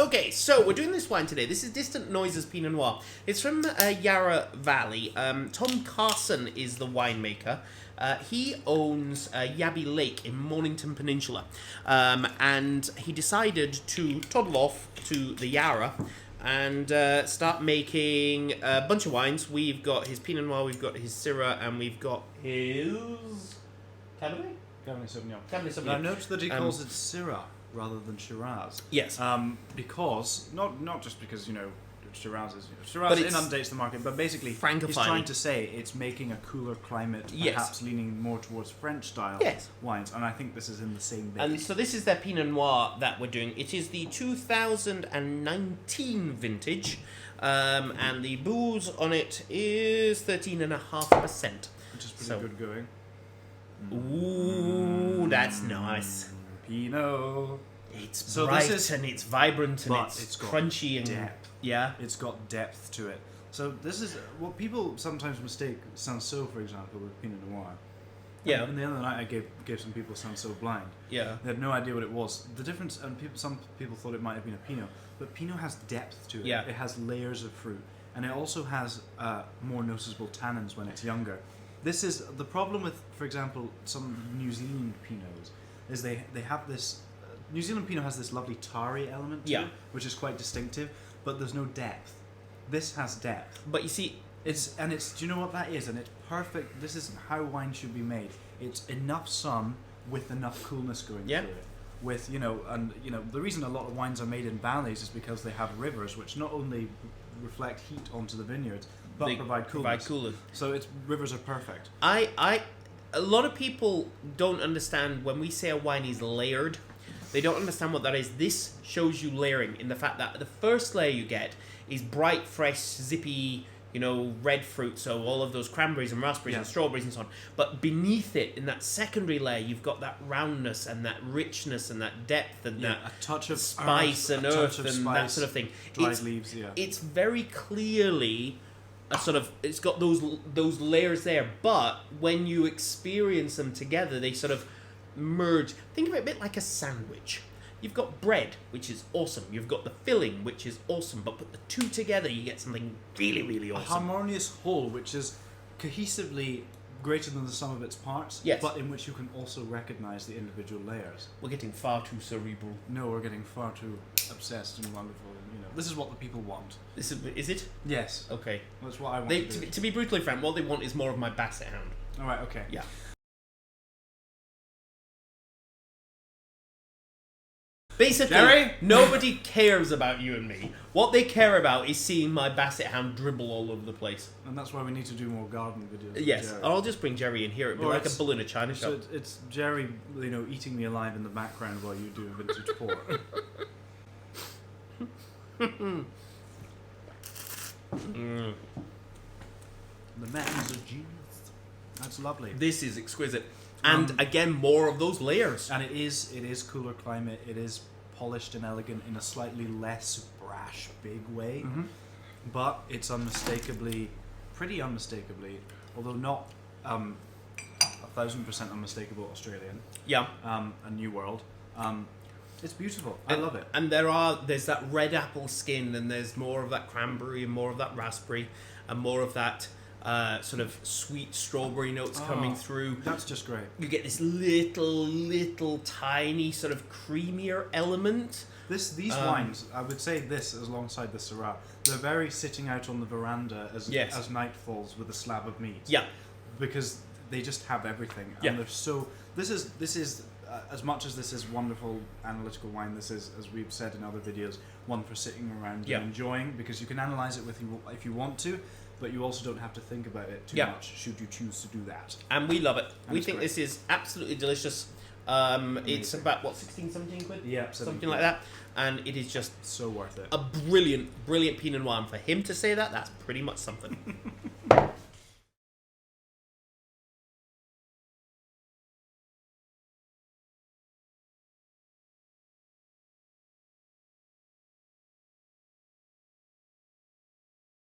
Okay, so we're doing this wine today. This is Distant Noises Pinot Noir. It's from Yarra Valley. Tom Carson is the winemaker. He owns Yabby Lake in Mornington Peninsula. And he decided to toddle off to the Yarra and start making a bunch of wines. We've got his Pinot Noir, we've got his Syrah, and we've got his... Cabernet? Cabernet Sauvignon. Cabernet Sauvignon. Now, notice that he calls it Syrah rather than Shiraz. Yes. Because, not just because, Shiraz is... But Shiraz it's inundates the market, but basically he's Francophiling. trying to say it's making a cooler climate, Yes. perhaps leaning more towards French-style Yes. wines, and I think this is in the same vein. And so this is their Pinot Noir that we're doing. It is the 2019 vintage, and the booze on it is 13.5%. Which is pretty good going. Ooh, that's nice. Pinot. It's So bright this is- and it's vibrant and but it's got crunchy and depth. yeah. It's got depth to it. So this is what people sometimes mistake Sanso, for example, with Pinot Noir. Yeah. And the other night I gave some people Sanso blind. Yeah. They had no idea what it was. The difference, and some people thought it might have been a Pinot, but Pinot has depth to it. Yeah. It has layers of fruit, and it also has more noticeable tannins when it's younger. This is the problem with, for example, some New Zealand Pinots, is they have this. New Zealand Pinot has this lovely tarry element to Yeah. it, which is quite distinctive, but there's no depth. This has depth. But you see, Do you know what that is? And it's perfect. This is how wine should be made. It's enough sun with enough coolness going Yeah. through it. With, the reason a lot of wines are made in valleys is because they have rivers which not only reflect heat onto the vineyards, but they provide coolness. So rivers are perfect. a lot of people don't understand when we say a wine is layered. They don't understand what that is. This shows you layering in the fact that the first layer you get is bright, fresh, zippy, red fruit, so all of those cranberries and raspberries and strawberries and so on. But beneath it, in that secondary layer, you've got that roundness and that richness and that depth and that a touch of spice and earth and that sort of thing. Dried leaves, yeah. It's very clearly a sort of, it's got those layers there, but when you experience them together, they sort of merge. Think of it a bit like a sandwich. You've got bread, which is awesome. You've got the filling, which is awesome. But put the two together, you get something really, really A awesome. harmonious whole, which is cohesively greater than the sum of its parts, Yes. but in which you can also recognise the individual layers. We're getting far too cerebral. No, we're getting far too obsessed and wonderful. This is what the people want. Is it? Yes. Okay. That's what I want They, to do. to be brutally frank, what they want is more of my Basset Hound. All right, okay. Yeah. Basically, Jerry? nobody cares about you and me. What they care about is seeing my Basset Hound dribble all over the place. And that's why we need to do more garden videos. with Yes, Jerry. I'll just bring Jerry in here. It'd be Or like a it's- bull in a china So shop. it's Jerry, eating me alive in the background while you do a vintage pour. The mountains of genius. That's lovely. This is exquisite. And again, more of those layers. And it is cooler climate. It is polished and elegant in a slightly less brash, big way. But it's pretty unmistakably, although not 1,000% unmistakable Australian, Yeah. a New World. It's beautiful. I love it. And there's that red apple skin, and there's more of that cranberry, and more of that raspberry, and more of that sort of sweet strawberry notes coming through. That's just great. You get this little tiny sort of creamier element. These wines, I would say this alongside the Syrah, they're very sitting out on the veranda as night falls with a slab of meat. Yeah. Because they just have everything. And Yeah. they're so... This is as much as this is wonderful analytical wine, this is, as we've said in other videos, one for sitting around and enjoying, because you can analyse it if you want to, but you also don't have to think about it too much should you choose to do that. And we love it. We it's think great. this is absolutely delicious. It's about, 16, 17 quid? Yeah, Something like that. And it is just So worth it. a brilliant Pinot Noir. And for him to say that, that's pretty much something.